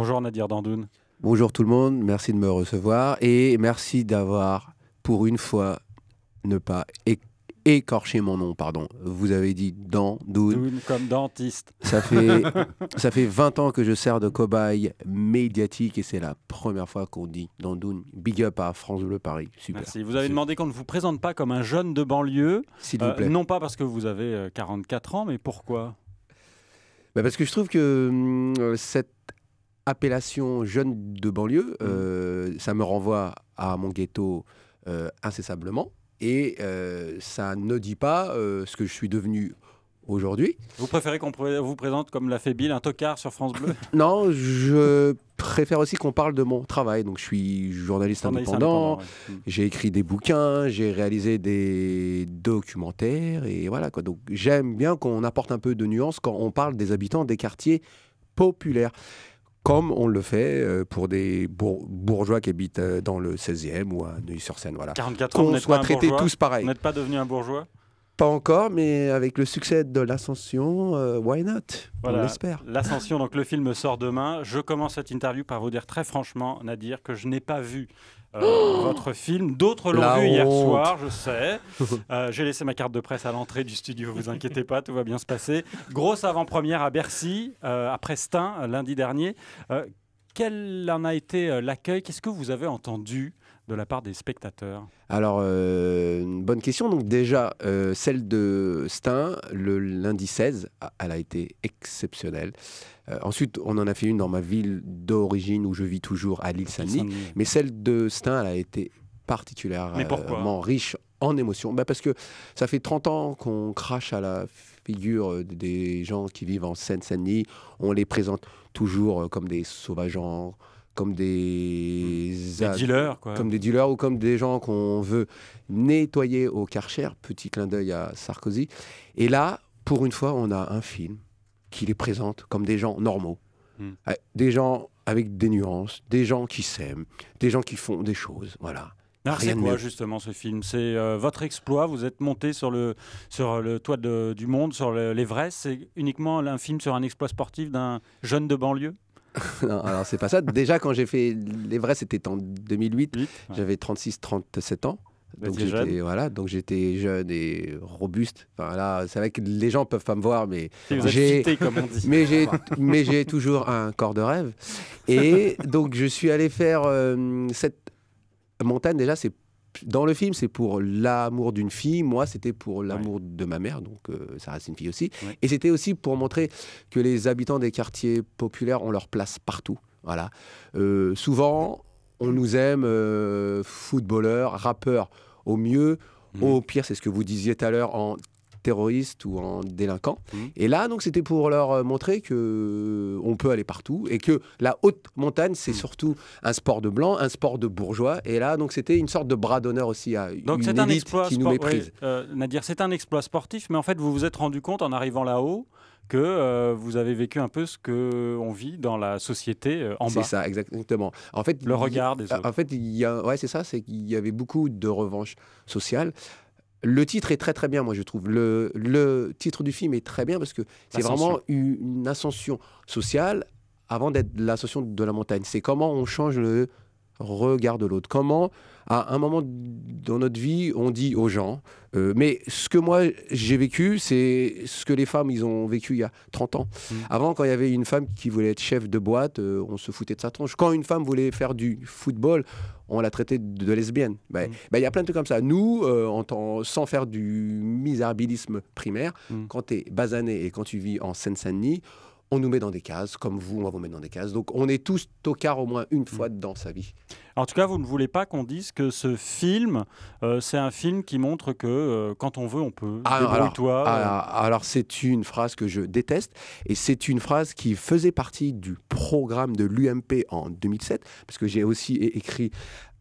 Bonjour Nadir Dandoun. Bonjour tout le monde, merci de me recevoir et merci d'avoir, pour une fois, ne pas écorcher mon nom, pardon. Vous avez dit Dandoun. Doun comme dentiste. Ça fait 20 ans que je sers de cobaye médiatique et c'est la première fois qu'on dit Dandoun. Big up à France Bleu Paris. Super. Merci. Vous avez demandé qu'on ne vous présente pas comme un jeune de banlieue. S'il vous plaît. Non pas parce que vous avez 44 ans, mais pourquoi? Parce que je trouve que cette appellation jeune de banlieue, ça me renvoie à mon ghetto incessablement. Et ça ne dit pas ce que je suis devenu aujourd'hui. Vous préférez qu'on vous présente comme l'a fait Bill, un tocard sur France Bleu? Non, je préfère aussi qu'on parle de mon travail. Donc, je suis journaliste indépendant, ouais. j'ai écrit des bouquins, j'ai réalisé des documentaires. Et voilà, quoi. Donc, j'aime bien qu'on apporte un peu de nuance quand on parle des habitants des quartiers populaires. Comme on le fait pour des bourgeois qui habitent dans le 16e ou à Neuilly-sur-Seine. Voilà. 44 ans, Qu'on soit traités tous pareil. Vous n'êtes pas devenu un bourgeois? Pas encore, mais avec le succès de l'Ascension, why not? Voilà, on l'espère. L'Ascension, donc le film sort demain. Je commence cette interview par vous dire très franchement, Nadir, que je n'ai pas vu votre film. D'autres l'ont vu hier soir, je sais. J'ai laissé ma carte de presse à l'entrée du studio, vous inquiétez pas, tout va bien se passer. Grosse avant-première à Bercy, après Stein, lundi dernier. Quel en a été l'accueil? Qu'est-ce que vous avez entendu de la part des spectateurs? Alors, une bonne question. Donc déjà, celle de Stein, le lundi 16, elle a été exceptionnelle. Ensuite, on en a fait une dans ma ville d'origine où je vis toujours, à l'Île-Saint-Denis. Mais celle de Stein, elle a été particulièrement riche en émotions. Parce que ça fait 30 ans qu'on crache à la figure des gens qui vivent en Seine-Saint-Denis. On les présente toujours comme des sauvageants, comme des dealers, quoi. Comme des dealers ou comme des gens qu'on veut nettoyer au Karcher. Petit clin d'œil à Sarkozy. Et là, pour une fois, on a un film qui les présente comme des gens normaux, des gens avec des nuances, des gens qui s'aiment, des gens qui font des choses. Voilà. C'est quoi justement ce film? C'est votre exploit, vous êtes monté sur le toit du monde, sur l'Everest. C'est uniquement un film sur un exploit sportif d'un jeune de banlieue? Non, alors c'est pas ça. Déjà quand j'ai fait l'Everest, c'était en 2008, j'avais 36-37 ans. Donc j'étais jeune et robuste. Enfin, là, c'est vrai que les gens peuvent pas me voir, mais j'ai toujours un corps de rêve. Et donc je suis allé faire cette montagne. Déjà, c'est dans le film, c'est pour l'amour d'une fille. Moi, c'était pour l'amour de ma mère. Donc ça reste une fille aussi. Et c'était aussi pour montrer que les habitants des quartiers populaires ont leur place partout. Voilà. Souvent, on nous aime footballeurs, rappeurs au mieux. Au pire, c'est ce que vous disiez tout à l'heure, en terroriste ou en délinquant. Et là, donc, c'était pour leur montrer qu'on peut aller partout et que la haute montagne, c'est surtout un sport de blanc, un sport de bourgeois. Et là, donc, c'était une sorte de bras d'honneur aussi à une élite qui nous méprise. Nadir, c'est un exploit sportif, mais en fait, vous vous êtes rendu compte en arrivant là-haut que vous avez vécu un peu ce qu'on vit dans la société en bas. C'est ça, exactement. En fait, le regard des autres. En fait, c'est ça, c'est qu'il y avait beaucoup de revanche sociale. Le titre est très très bien, moi je trouve. Le titre du film est très bien parce que c'est vraiment une ascension sociale avant d'être l'ascension de la montagne. C'est comment on change le regard de l'autre. Comment, à un moment dans notre vie, on dit aux gens... mais ce que moi j'ai vécu, c'est ce que les femmes ils ont vécu il y a 30 ans. Avant, quand il y avait une femme qui voulait être chef de boîte, on se foutait de sa tronche. Quand une femme voulait faire du football, on la traitait de lesbienne. Il y a plein de trucs comme ça. Nous, sans faire du misérabilisme primaire, quand tu es basané et quand tu vis en Seine-Saint-Denis, on nous met dans des cases, comme vous, on va vous mettre dans des cases. Donc, on est tous tocards au moins une fois dans sa vie. En tout cas, vous ne voulez pas qu'on dise que ce film, c'est un film qui montre que quand on veut, on peut. Débrouille-toi. Alors, c'est une phrase que je déteste. Et c'est une phrase qui faisait partie du programme de l'UMP en 2007. Parce que j'ai aussi écrit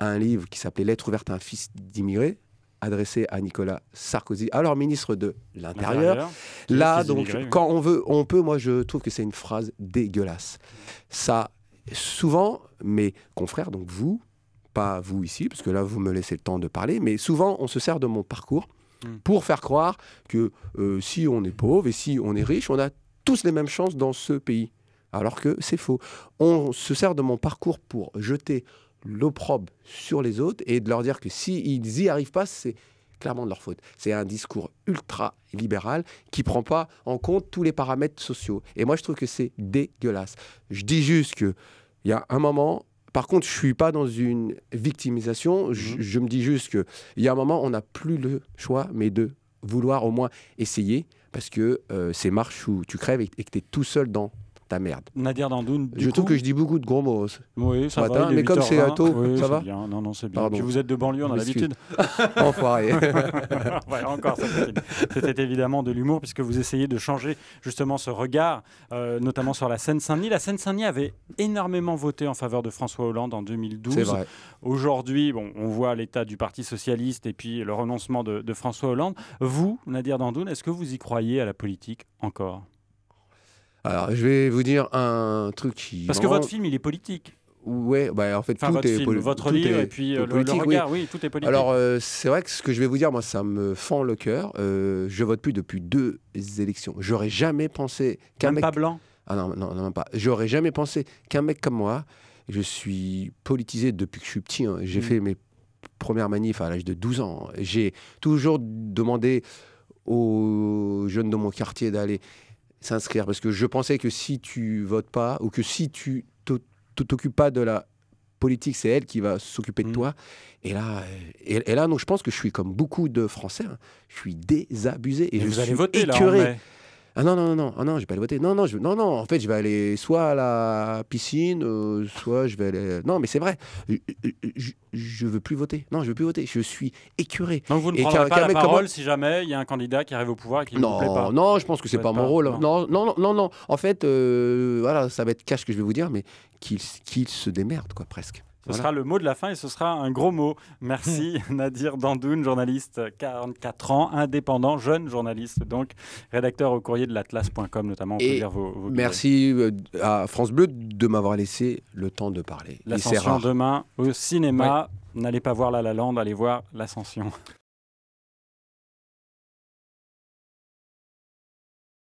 un livre qui s'appelait « Lettre ouverte à un fils d'immigré ». Adressé à Nicolas Sarkozy, alors ministre de l'Intérieur. Là, donc, quand on veut, on peut. Moi, je trouve que c'est une phrase dégueulasse. Ça, souvent, mes confrères, donc vous, pas vous ici, parce que là, vous me laissez le temps de parler, mais souvent, on se sert de mon parcours pour faire croire que si on est pauvre et si on est riche, on a tous les mêmes chances dans ce pays. Alors que c'est faux. On se sert de mon parcours pour jeter l'opprobre sur les autres et de leur dire que s'ils n'y arrivent pas, c'est clairement de leur faute. C'est un discours ultra-libéral qui ne prend pas en compte tous les paramètres sociaux. Et moi, je trouve que c'est dégueulasse. Je dis juste qu'il y a un moment... Par contre, je ne suis pas dans une victimisation. Je me dis juste qu'il y a un moment, on n'a plus le choix, mais de vouloir au moins essayer, parce que c'est marche où tu crèves et que tu es tout seul dans ta merde. Nadir Dandoun, je trouve que je dis beaucoup de gros mots oui, ça matin, va, mais comme c'est tôt, oui, ça va bien. Non, non, c'est bien. Pardon. Puis vous êtes de banlieue, on a l'habitude. Enfoiré. Ouais, encore, c'était évidemment de l'humour, puisque vous essayez de changer justement ce regard, notamment sur la Seine-Saint-Denis. La Seine-Saint-Denis avait énormément voté en faveur de François Hollande en 2012. C'est vrai. Aujourd'hui, bon, on voit l'état du Parti Socialiste et puis le renoncement de François Hollande. Vous, Nadir Dandoun, est-ce que vous y croyez à la politique encore ? Alors, je vais vous dire un truc qui... Parce que votre film, il est politique. Ouais, bah en fait, enfin, tout est politique. Votre livre et puis le regard, oui, tout est politique. Alors, c'est vrai que ce que je vais vous dire, moi, ça me fend le cœur. Je vote plus depuis 2 élections. J'aurais jamais pensé qu'un mec... pas blanc. Ah non, non, non, pas. J'aurais jamais pensé qu'un mec comme moi, je suis politisé depuis que je suis petit. Hein. J'ai fait mes premières manifs à l'âge de 12 ans. J'ai toujours demandé aux jeunes de mon quartier d'aller s'inscrire, parce que je pensais que si tu votes pas, ou que si tu t'occupes pas de la politique, c'est elle qui va s'occuper de toi. Et là, donc je pense que je suis comme beaucoup de Français, hein. Je suis désabusé et je vous suis allez voter écœuré. Là, ah non, je vais pas aller voter. Non, en fait, je vais aller soit à la piscine, soit je vais aller... Non, mais c'est vrai, je veux plus voter. Non, je veux plus voter. Je suis écœuré. Donc vous ne prendrez pas la parole si jamais il y a un candidat qui arrive au pouvoir et qui ne vous plaît pas. Non, je pense que c'est pas mon rôle. Non. En fait, voilà, ça va être cash que je vais vous dire, mais qu'il se démerde, quoi, presque. Ce sera le mot de la fin et ce sera un gros mot. Merci Nadir Dandoun, journaliste, 44 ans, indépendant, jeune journaliste, donc rédacteur au courrier de l'Atlas.com notamment. On peut lire vos merci à France Bleu de m'avoir laissé le temps de parler. L'Ascension demain au cinéma. Ouais. N'allez pas voir La La Land, allez voir L'Ascension.